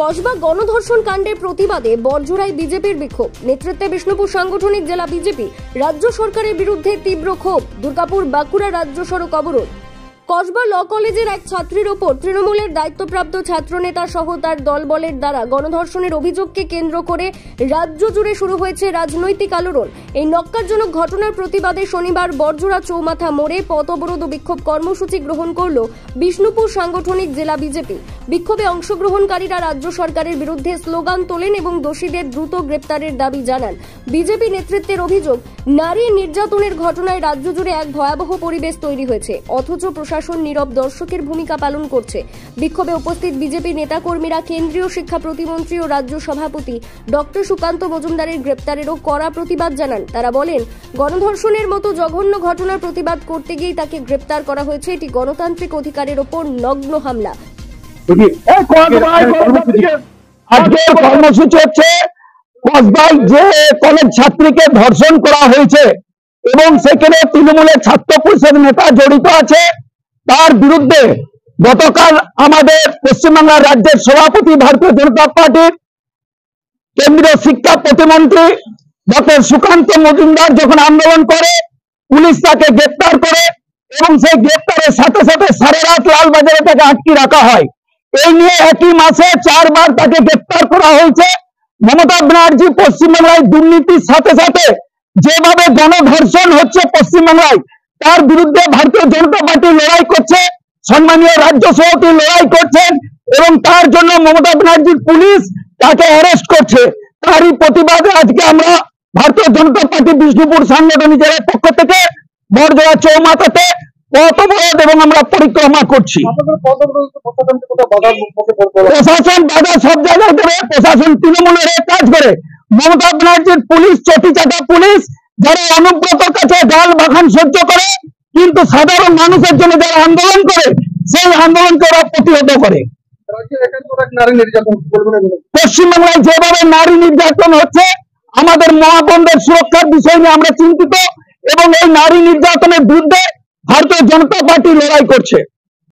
কসবা গণধর্ষণ কাণ্ডের প্রতিবাদে বড়জোড়ায় বিজেপির বিক্ষোভ। নেতৃত্বে বিষ্ণুপুর সাংগঠনিক জেলা বিজেপি। রাজ্য সরকারের বিরুদ্ধে তীব্র ক্ষোভ। দুর্গাপুর বাঁকুড়া রাজ্য সড়ক অবরোধ। কসবা ল কলেজের এক ছাত্রীর ওপর তৃণমূলের দায়িত্বপ্রাপ্ত ছাত্রনেতা সহ তার দলবলের দ্বারা গণধর্ষণের অভিযোগকে কেন্দ্র করে রাজ্য জুড়ে শুরু হয়েছে রাজনৈতিক আলোড়ন। এই ন্যক্কারজনক ঘটনার প্রতিবাদে শনিবার বড়জোড়া চৌমাথা মোড়ে পথ অবরোধ ও বিক্ষোভ কর্মসূচি গ্রহণ করল বিষ্ণুপুর সাংগঠনিক জেলা বিজেপি। বিক্ষোভে অংশগ্রহণকারীরা রাজ্য সরকারের বিরুদ্ধে স্লোগান তোলেন এবং দোষীদের দ্রুত গ্রেপ্তারের দাবি জানান। বিজেপি নেতৃত্বের অভিযোগ, নারী নির্যাতনের ঘটনায় রাজ্য জুড়ে এক ভয়াবহ পরিবেশ তৈরি হয়েছে, অথচ প্রশাসন নীরব দর্শকের ভূমিকা পালন করছে। বিক্ষোভে উপস্থিত বিজেপি নেতাকর্মীরা কেন্দ্রীয় শিক্ষা প্রতিমন্ত্রী ও রাজ্য সভাপতি ডক্টর সুকান্ত মজুমদারের গ্রেপ্তারেরও কড়া প্রতিবাদ জানান। তারা বলেন, গণধর্ষণের মতো জঘন্য ঘটনার প্রতিবাদ করতে গিয়ে তাকে গ্রেপ্তার করা হয়েছে। এটি গণতান্ত্রিক অধিকারের ওপর নগ্ন হামলা। আজকে কর্মসূচি হচ্ছে কসবায় যে কলেজ ছাত্রীকে ধর্ষণ করা হয়েছে এবং সেখানে তৃণমূলের ছাত্র পরিষদ নেতা জড়িত আছে, তার বিরুদ্ধে গতকাল আমাদের পশ্চিমবাংলার রাজ্যের সভাপতি ভারতীয় জনতা পার্টির কেন্দ্রীয় শিক্ষা প্রতিমন্ত্রী ডক্টর সুকান্ত মজুমদার যখন আন্দোলন করে, পুলিশ তাকে গ্রেপ্তার করে এবং সেই গ্রেপ্তারের সাথে সাথে সারা রাত লালবাজারে তাকে আটকে রাখা হয়। এই নিয়ে একই মাসে 4 বার তাকে গ্রেপ্তার করা হয়েছে। মমতা ব্যানার্জি পশ্চিমবাংলায় দুর্নীতির সাথে সাথে যেভাবে গণধর্ষণ হচ্ছে পশ্চিমবাংলায়, তার বিরুদ্ধে ভারতীয় জনতা পার্টি লড়াই করছে, সম্মানীয় রাজ্য সভাপতি লড়াই করছেন এবং তার জন্য মমতা ব্যানার্জির পুলিশ তাকে অ্যারেস্ট করছে। তারই প্রতিবাদে আজকে আমরা ভারতীয় জনতা পার্টি বিষ্ণুপুর সাংগঠনিক জেলার পক্ষ থেকে বড়জোড়া চৌমাথাতে পথ অবরোধ এবং আমরা পরিক্রমা করছি। প্রশাসন বাধা সব জায়গায় দেবে, প্রশাসন তৃণমূলের কাজ করে। মমতা ব্যানার্জির পুলিশ চটিচাটা পুলিশ, যারা অনুব্রতর কাছে ডাল বাখান সহ্য করে, কিন্তু সাধারণ মানুষের জন্য যারা আন্দোলন করে সেই আন্দোলনকে ওরা প্রতিহত করে। পশ্চিমবাংলায় যেভাবে নারী নির্যাতন হচ্ছে, আমাদের মা বোনদের সুরক্ষার বিষয় নিয়ে আমরা চিন্তিত এবং এই নারী নির্যাতনের বিরুদ্ধে ভারতীয় জনতা পার্টি লড়াই করছে।